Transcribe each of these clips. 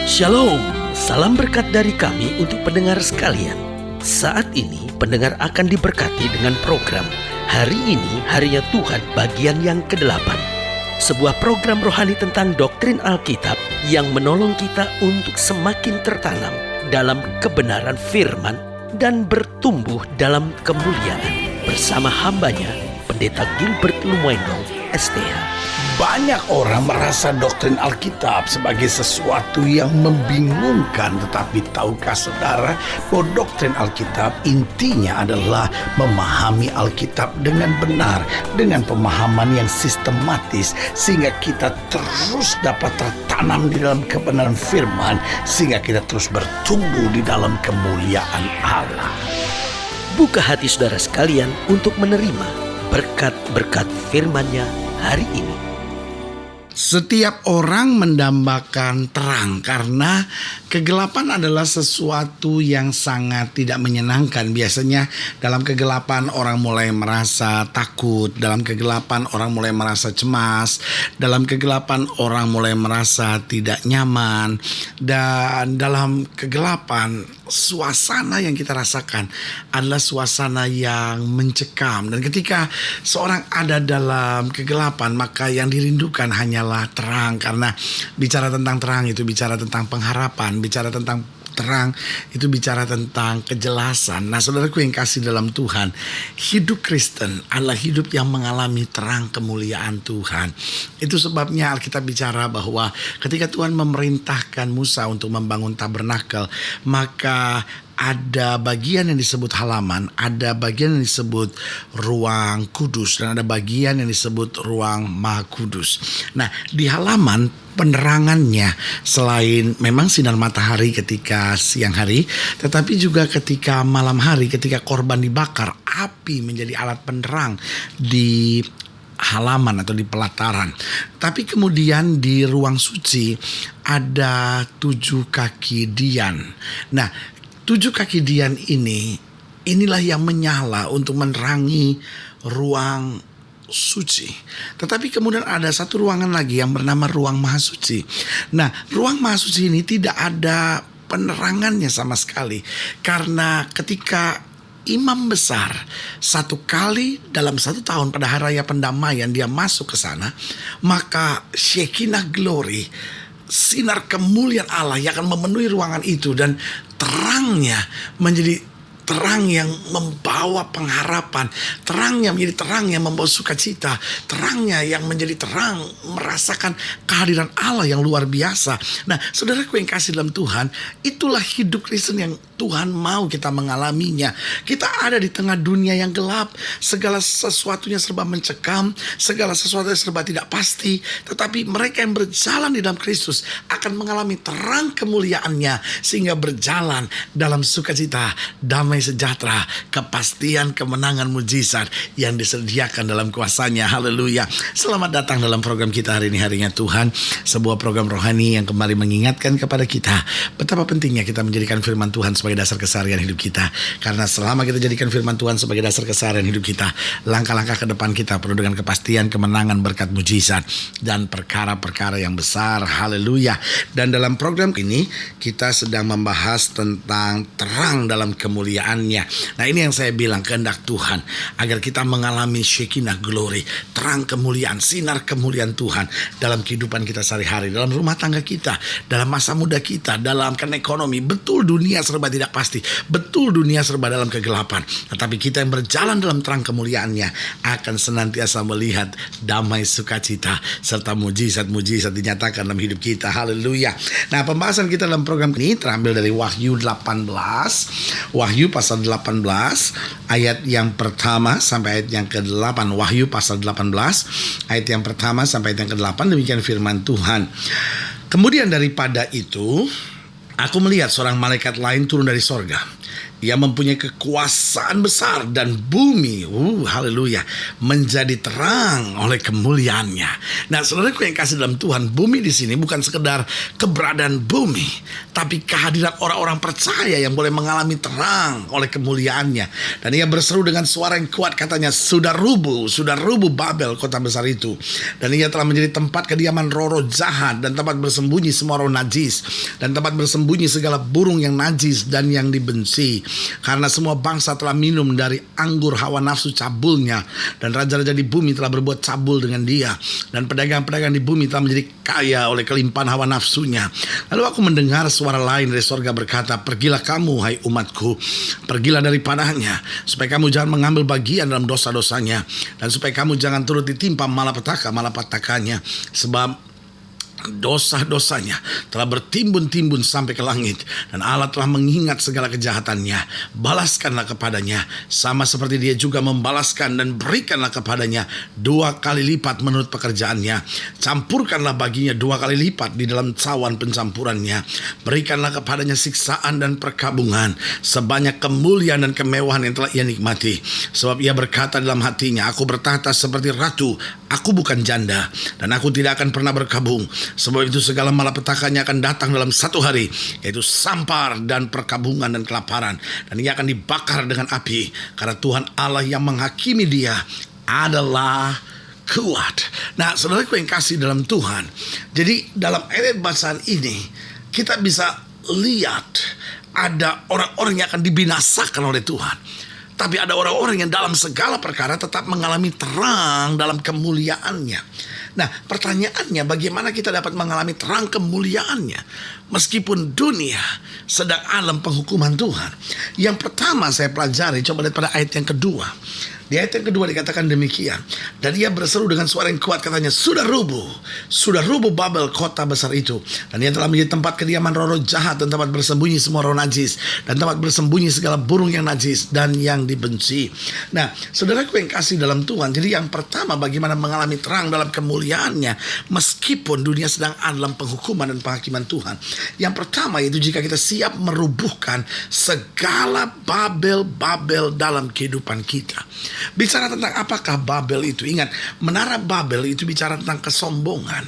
Shalom, salam berkat dari kami untuk pendengar sekalian. Saat ini pendengar akan diberkati dengan program Hari Ini Harinya Tuhan bagian yang ke-8. Sebuah program rohani tentang doktrin Alkitab yang menolong kita untuk semakin tertanam dalam kebenaran firman dan bertumbuh dalam kemuliaan. Bersama hambanya, Pendeta Gilbert Lumwendong, STH. Banyak orang merasa doktrin Alkitab sebagai sesuatu yang membingungkan. Tetapi tahukah saudara bahwa doktrin Alkitab intinya adalah memahami Alkitab dengan benar, dengan pemahaman yang sistematis, sehingga kita terus dapat tertanam di dalam kebenaran firman, sehingga kita terus bertumbuh di dalam kemuliaan Allah. Buka hati saudara sekalian untuk menerima berkat-berkat firman-Nya hari ini. Setiap orang mendambakan terang karena kegelapan adalah sesuatu yang sangat tidak menyenangkan. Biasanya dalam kegelapan orang mulai merasa takut, dalam kegelapan orang mulai merasa cemas, dalam kegelapan orang mulai merasa tidak nyaman, dan dalam kegelapan suasana yang kita rasakan adalah suasana yang mencekam. Dan ketika seorang ada dalam kegelapan, maka yang dirindukan hanyalah terang. Karena bicara tentang terang itu bicara tentang pengharapan, bicara tentang terang itu bicara tentang kejelasan. Nah, saudaraku yang kasih dalam Tuhan, hidup Kristen adalah hidup yang mengalami terang kemuliaan Tuhan. Itu sebabnya Alkitab bicara bahwa ketika Tuhan memerintahkan Musa untuk membangun tabernakel, maka ada bagian yang disebut halaman, ada bagian yang disebut ruang kudus, dan ada bagian yang disebut ruang maha kudus. Nah, di halaman penerangannya selain memang sinar matahari ketika siang hari, tetapi juga ketika malam hari ketika korban dibakar, api menjadi alat penerang di halaman atau di pelataran. Tapi kemudian di ruang suci ada 7 kaki dian. Nah, 7 kaki dian inilah yang menyala untuk menerangi ruang suci. Tetapi kemudian ada satu ruangan lagi yang bernama ruang maha suci. Nah, ruang maha suci ini tidak ada penerangannya sama sekali. Karena ketika imam besar satu kali dalam 1 tahun pada hari raya pendamaian dia masuk ke sana, maka Shekinah glory, sinar kemuliaan Allah yang akan memenuhi ruangan itu, dan terangnya menjadi terang yang membawa pengharapan, terangnya menjadi terang yang membawa sukacita, terangnya yang menjadi terang merasakan kehadiran Allah yang luar biasa. Nah, saudaraku yang kasih dalam Tuhan, itulah hidup Kristen yang Tuhan mau kita mengalaminya. Kita ada di tengah dunia yang gelap, segala sesuatunya serba mencekam, segala sesuatunya serba tidak pasti, tetapi mereka yang berjalan di dalam Kristus akan mengalami terang kemuliaannya, sehingga berjalan dalam sukacita, damai sejahtera, kepastian kemenangan mujizat yang disediakan dalam kuasa-Nya. Haleluya. Selamat datang dalam program kita hari ini, Harinya Tuhan, sebuah program rohani yang kembali mengingatkan kepada kita betapa pentingnya kita menjadikan firman Tuhan sebagai dasar keseharian hidup kita. Karena selama kita jadikan firman Tuhan sebagai dasar keseharian hidup kita, langkah-langkah ke depan kita penuh dengan kepastian kemenangan, berkat mujizat dan perkara-perkara yang besar. Haleluya. Dan dalam program ini kita sedang membahas tentang terang dalam kemuliaan. Nah, ini yang saya bilang, kehendak Tuhan agar kita mengalami Shekinah glory, terang kemuliaan, sinar kemuliaan Tuhan dalam kehidupan kita sehari-hari, dalam rumah tangga kita, dalam masa muda kita, dalam ekonomi. Betul dunia serba tidak pasti, betul dunia serba dalam kegelapan, tetapi kita yang berjalan dalam terang kemuliaannya akan senantiasa melihat damai, sukacita serta mujizat-mujizat dinyatakan dalam hidup kita. Haleluya. Nah, pembahasan kita dalam program ini terambil dari Wahyu 18. Wahyu pasal 18 ayat yang pertama sampai ayat yang ke-8. Wahyu pasal 18 ayat yang pertama sampai ayat yang ke-8. Demikian firman Tuhan. Kemudian daripada itu, aku melihat seorang malaikat lain turun dari sorga. Ia mempunyai kekuasaan besar dan bumi, haleluya, menjadi terang oleh kemuliaannya. Nah, saudaraku yang kasih dalam Tuhan, bumi di sini bukan sekedar keberadaan bumi, tapi kehadiran orang-orang percaya yang boleh mengalami terang oleh kemuliaannya. Dan ia berseru dengan suara yang kuat, katanya, sudah rubuh Babel, kota besar itu. Dan ia telah menjadi tempat kediaman roh-roh jahat dan tempat bersembunyi semua roh najis dan tempat bersembunyi segala burung yang najis dan yang dibenci. Karena semua bangsa telah minum dari anggur hawa nafsu cabulnya, dan raja-raja di bumi telah berbuat cabul dengan dia, dan pedagang-pedagang di bumi telah menjadi kaya oleh kelimpahan hawa nafsunya. Lalu aku mendengar suara lain dari sorga berkata, pergilah kamu, hai umatku, pergilah daripadanya, supaya kamu jangan mengambil bagian dalam dosa-dosanya, dan supaya kamu jangan turut ditimpa malapetakannya, sebab dosa-dosanya telah bertimbun-timbun sampai ke langit, dan Allah telah mengingat segala kejahatannya. Balaskanlah kepadanya sama seperti dia juga membalaskan, dan berikanlah kepadanya 2 kali lipat menurut pekerjaannya. Campurkanlah baginya 2 kali lipat di dalam cawan pencampurannya. Berikanlah kepadanya siksaan dan perkabungan sebanyak kemuliaan dan kemewahan yang telah ia nikmati. Sebab ia berkata dalam hatinya, aku bertahta seperti ratu, aku bukan janda, dan aku tidak akan pernah berkabung. Sebab itu segala malapetakannya akan datang dalam 1 hari, yaitu sampar dan perkabungan dan kelaparan, dan ia akan dibakar dengan api, karena Tuhan Allah yang menghakimi dia adalah kuat. Nah, saudaraku yang kasih dalam Tuhan, jadi dalam ayat bacaan ini kita bisa lihat ada orang-orang yang akan dibinasakan oleh Tuhan, tapi ada orang-orang yang dalam segala perkara tetap mengalami terang dalam kemuliaannya. Nah, pertanyaannya, bagaimana kita dapat mengalami terang kemuliaannya meskipun dunia sedang alam penghukuman Tuhan? Yang pertama saya pelajari, coba lihat pada ayat yang kedua. Di ayat yang kedua dikatakan demikian, dan ia berseru dengan suara yang kuat, katanya, sudah rubuh Babel, kota besar itu, dan ia telah menjadi tempat kediaman roh-roh jahat dan tempat bersembunyi semua roh najis dan tempat bersembunyi segala burung yang najis dan yang dibenci. Nah, saudaraku yang kasih dalam Tuhan, jadi yang pertama, bagaimana mengalami terang dalam kemuliaannya meskipun dunia sedang dalam penghukuman dan penghakiman Tuhan. Yang pertama itu jika kita siap merubuhkan segala Babel dalam kehidupan kita. Bicara tentang apakah Babel itu? Ingat, menara Babel itu bicara tentang kesombongan.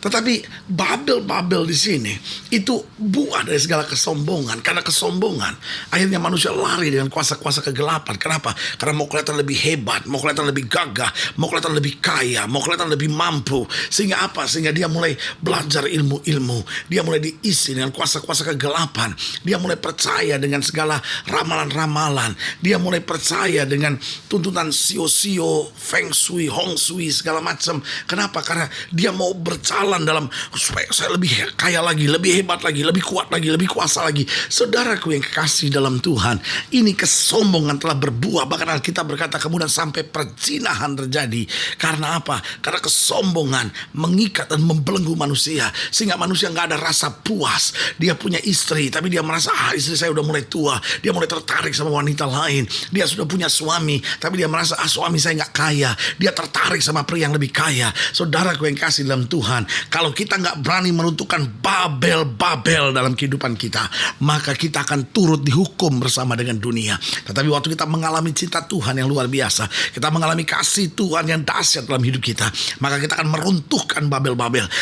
Tetapi Babel di sini itu buah dari segala kesombongan. Karena kesombongan, akhirnya manusia lari dengan kuasa-kuasa kegelapan. Kenapa? Karena mau kelihatan lebih hebat, mau kelihatan lebih gagah, mau kelihatan lebih kaya, mau kelihatan lebih mampu. Sehingga apa? Sehingga dia mulai belajar ilmu-ilmu. Dia mulai diisi dengan kuasa-kuasa kegelapan. Dia mulai percaya dengan segala ramalan-ramalan. Dia mulai percaya dengan tuntunan sio-sio, feng shui, hong shui, segala macam. Kenapa? Karena dia mau berjalan dalam supaya saya lebih kaya lagi, lebih hebat lagi, lebih kuat lagi, lebih kuasa lagi. Saudaraku yang kekasih dalam Tuhan, ini kesombongan telah berbuah. Bahkan Alkitab berkata kemudian sampai perzinahan terjadi. Karena apa? Karena kesombongan mengikat dan membelenggu manusia, sehingga manusia nggak ada rasa puas. Dia punya istri, tapi dia merasa istri saya udah mulai tua. Dia mulai tertarik sama wanita lain. Dia sudah punya suami, tapi dia merasa suami saya nggak kaya. Dia tertarik sama pria yang lebih kaya. Saudaraku yang kasih dalam Tuhan, kalau kita nggak berani menentukan Babel dalam kehidupan kita, maka kita akan turut dihukum bersama dengan dunia. Tetapi waktu kita mengalami cinta Tuhan yang luar biasa, kita mengalami kasih Tuhan yang dahsyat dalam hidup kita, maka kita akan meruntuhkan Babel,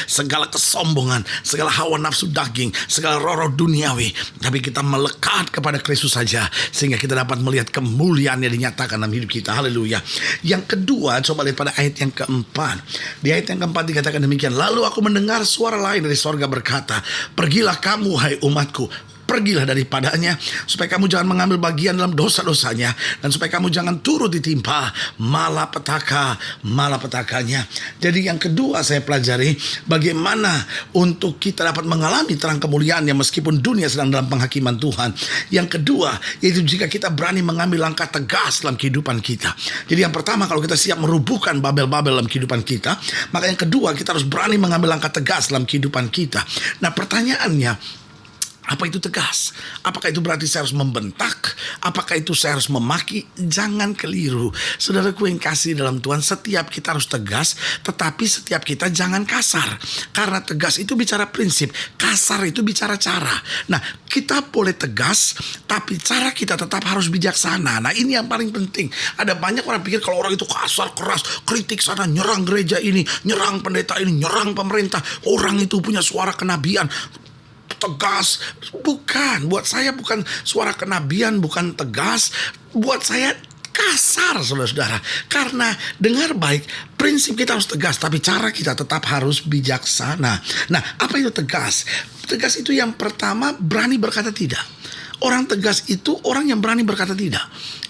segala kesombongan, segala hawa nafsu daging, segala roh-roh duniawi. Tapi kita melekat kepada Kristus saja, sehingga kita dapat melihat kemuliaan yang dinyatakan dalam hidup kita. Haleluya. Yang kedua, coba lihat pada ayat yang keempat. Di ayat yang keempat dikatakan demikian, lalu aku mendengar suara lain dari sorga berkata, pergilah kamu, hai umatku, pergilah daripadanya, supaya kamu jangan mengambil bagian dalam dosa-dosanya, dan supaya kamu jangan turut ditimpa malapetakannya. Jadi yang kedua saya pelajari, bagaimana untuk kita dapat mengalami terang kemuliaannya meskipun dunia sedang dalam penghakiman Tuhan. Yang kedua, yaitu jika kita berani mengambil langkah tegas dalam kehidupan kita. Jadi yang pertama, kalau kita siap merubuhkan Babel dalam kehidupan kita, maka yang kedua, kita harus berani mengambil langkah tegas dalam kehidupan kita. Nah, pertanyaannya, apa itu tegas? Apakah itu berarti saya harus membentak? Apakah itu saya harus memaki? Jangan keliru. Saudaraku yang kasih dalam Tuhan, setiap kita harus tegas, tetapi setiap kita jangan kasar. Karena tegas itu bicara prinsip. kasar itu bicara cara. Nah, kita boleh tegas, tapi cara kita tetap harus bijaksana. Nah, ini yang paling penting. Ada banyak orang pikir kalau orang itu kasar, keras, kritik sana, nyerang gereja ini, nyerang pendeta ini, nyerang pemerintah, orang itu punya suara kenabian, tegas. Bukan, buat saya bukan suara kenabian, bukan tegas. Buat saya kasar, saudara-saudara. Karena dengar baik, prinsip kita harus tegas, tapi cara kita tetap harus bijaksana. Nah, apa itu tegas? Tegas itu yang pertama berani berkata tidak. Orang tegas itu orang yang berani berkata tidak.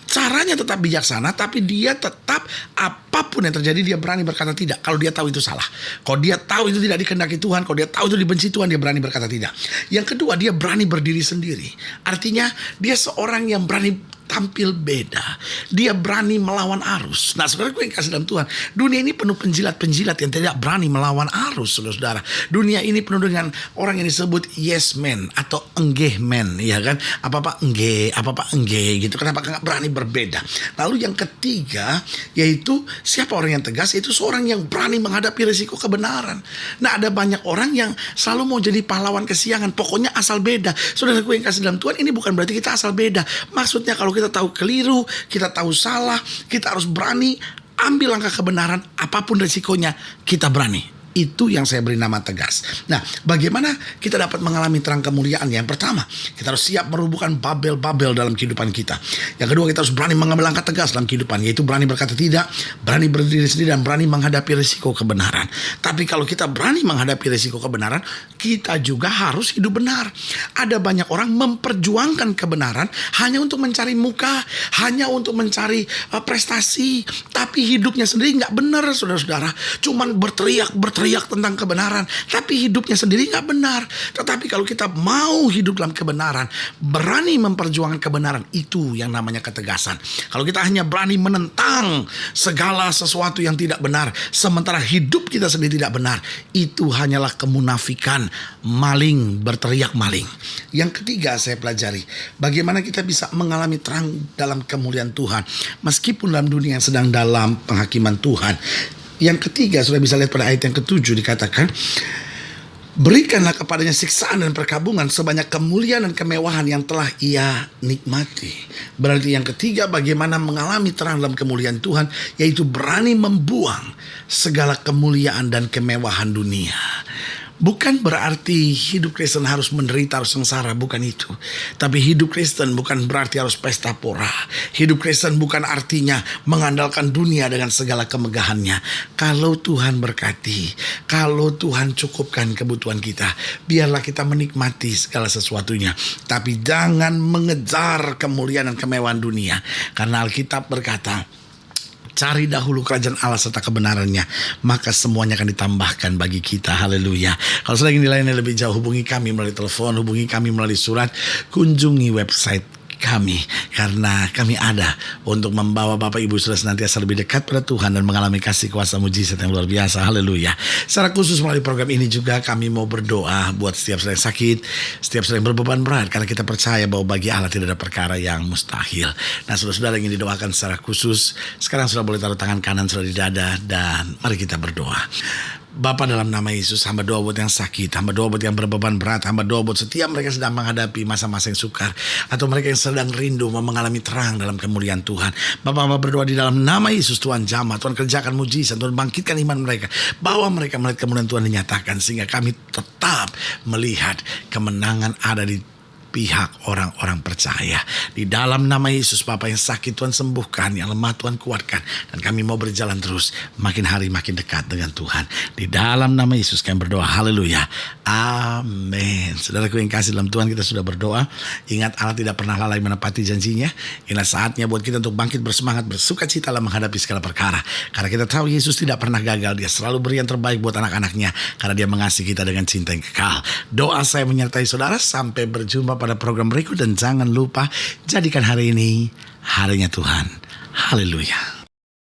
Caranya tetap bijaksana, tapi dia tetap apapun yang terjadi dia berani berkata tidak. Kalau dia tahu itu salah, kalau dia tahu itu tidak dikehendaki Tuhan, kalau dia tahu itu dibenci Tuhan, dia berani berkata tidak. Yang kedua, dia berani berdiri sendiri. Artinya dia seorang yang berani tampil beda. Dia berani melawan arus. Nah, saudara, gue yang kasih dalam Tuhan, dunia ini penuh penjilat-penjilat yang tidak berani melawan arus, saudara. Dunia ini penuh dengan orang yang disebut yes man atau enggeh man, ya kan? Apa-apa enggeh gitu. Kenapa nggak berani berbeda? Lalu yang ketiga, yaitu siapa orang yang tegas? Yaitu seorang yang berani menghadapi risiko kebenaran. Nah, ada banyak orang yang selalu mau jadi pahlawan kesiangan. Pokoknya asal beda. Saudara, gue yang kasih dalam Tuhan, ini bukan berarti kita asal beda. Maksudnya kalau kita tahu keliru, kita tahu salah, kita harus berani ambil langkah kebenaran, apapun resikonya kita berani. Itu yang saya beri nama tegas. Nah, bagaimana kita dapat mengalami terang kemuliaan? Yang pertama, kita harus siap merubuhkan babel-babel dalam kehidupan kita. Yang kedua, kita harus berani mengambil langkah tegas dalam kehidupan, yaitu berani berkata tidak, berani berdiri sendiri, dan berani menghadapi risiko kebenaran. Tapi kalau kita berani menghadapi risiko kebenaran, kita juga harus hidup benar. Ada banyak orang memperjuangkan kebenaran hanya untuk mencari muka, hanya untuk mencari prestasi, tapi hidupnya sendiri nggak benar, saudara-saudara. Cuman berteriak tentang kebenaran, tapi hidupnya sendiri nggak benar. Tetapi kalau kita mau hidup dalam kebenaran, berani memperjuangkan kebenaran, itu yang namanya ketegasan. Kalau kita hanya berani menentang segala sesuatu yang tidak benar, sementara hidup kita sendiri tidak benar, itu hanyalah kemunafikan, maling, berteriak maling. Yang ketiga, saya pelajari bagaimana kita bisa mengalami terang dalam kemuliaan Tuhan, meskipun dalam dunia yang sedang dalam penghakiman Tuhan. Yang ketiga, sudah bisa lihat pada ayat yang ke-7 dikatakan, berikanlah kepadanya siksaan dan perkabungan sebanyak kemuliaan dan kemewahan yang telah ia nikmati. Berarti yang ketiga, bagaimana mengalami terang dalam kemuliaan Tuhan, yaitu berani membuang segala kemuliaan dan kemewahan dunia. Bukan berarti hidup Kristen harus menderita, harus sengsara, bukan itu. Tapi hidup Kristen bukan berarti harus pesta pora. Hidup Kristen bukan artinya mengandalkan dunia dengan segala kemegahannya. Kalau Tuhan berkati, kalau Tuhan cukupkan kebutuhan kita, biarlah kita menikmati segala sesuatunya. Tapi jangan mengejar kemuliaan dan kemewahan dunia. Karena Alkitab berkata, cari dahulu kerajaan Allah serta kebenarannya, maka semuanya akan ditambahkan bagi kita. Haleluya. Kalau sudah ingin dilayani lebih jauh, hubungi kami melalui telepon, hubungi kami melalui surat, kunjungi website kami, karena kami ada untuk membawa Bapak Ibu Saudara senantiasa lebih dekat pada Tuhan dan mengalami kasih kuasa mujizat yang luar biasa. Haleluya. Secara khusus melalui program ini juga kami mau berdoa buat setiap saudara yang sakit, setiap saudara yang berbeban berat, karena kita percaya bahwa bagi Allah tidak ada perkara yang mustahil. Nah, saudara-saudara yang ingin didoakan secara khusus, sekarang sudah boleh taruh tangan kanan sudah di dada, dan mari kita berdoa. Bapa, dalam nama Yesus, hamba doa buat yang sakit, hamba doa buat yang berbeban berat, hamba doa buat setiap mereka sedang menghadapi masa-masa yang sukar, atau mereka yang sedang rindu mengalami terang dalam kemuliaan Tuhan. Bapak, hamba berdoa di dalam nama Yesus, Tuhan jamah, Tuhan kerjakan mujizat, Tuhan bangkitkan iman mereka, bawa mereka melihat kemuliaan Tuhan dinyatakan, sehingga kami tetap melihat kemenangan ada di pihak orang-orang percaya. Di dalam nama Yesus, Bapak, yang sakit Tuhan sembuhkan, yang lemah Tuhan kuatkan, dan kami mau berjalan terus makin hari makin dekat dengan Tuhan. Di dalam nama Yesus kami berdoa. Haleluya. Amin. Saudaraku yang kasih dalam Tuhan, kita sudah berdoa. Ingat, Allah tidak pernah lalai menepati janjinya. Inilah saatnya buat kita untuk bangkit bersemangat, bersuka cita dalam menghadapi segala perkara. Karena kita tahu Yesus tidak pernah gagal. Dia selalu beri yang terbaik buat anak-anaknya, karena Dia mengasihi kita dengan cinta yang kekal. Doa saya menyertai saudara. Sampai berjumpa pada program berikut, dan jangan lupa jadikan hari ini harinya Tuhan. Haleluya.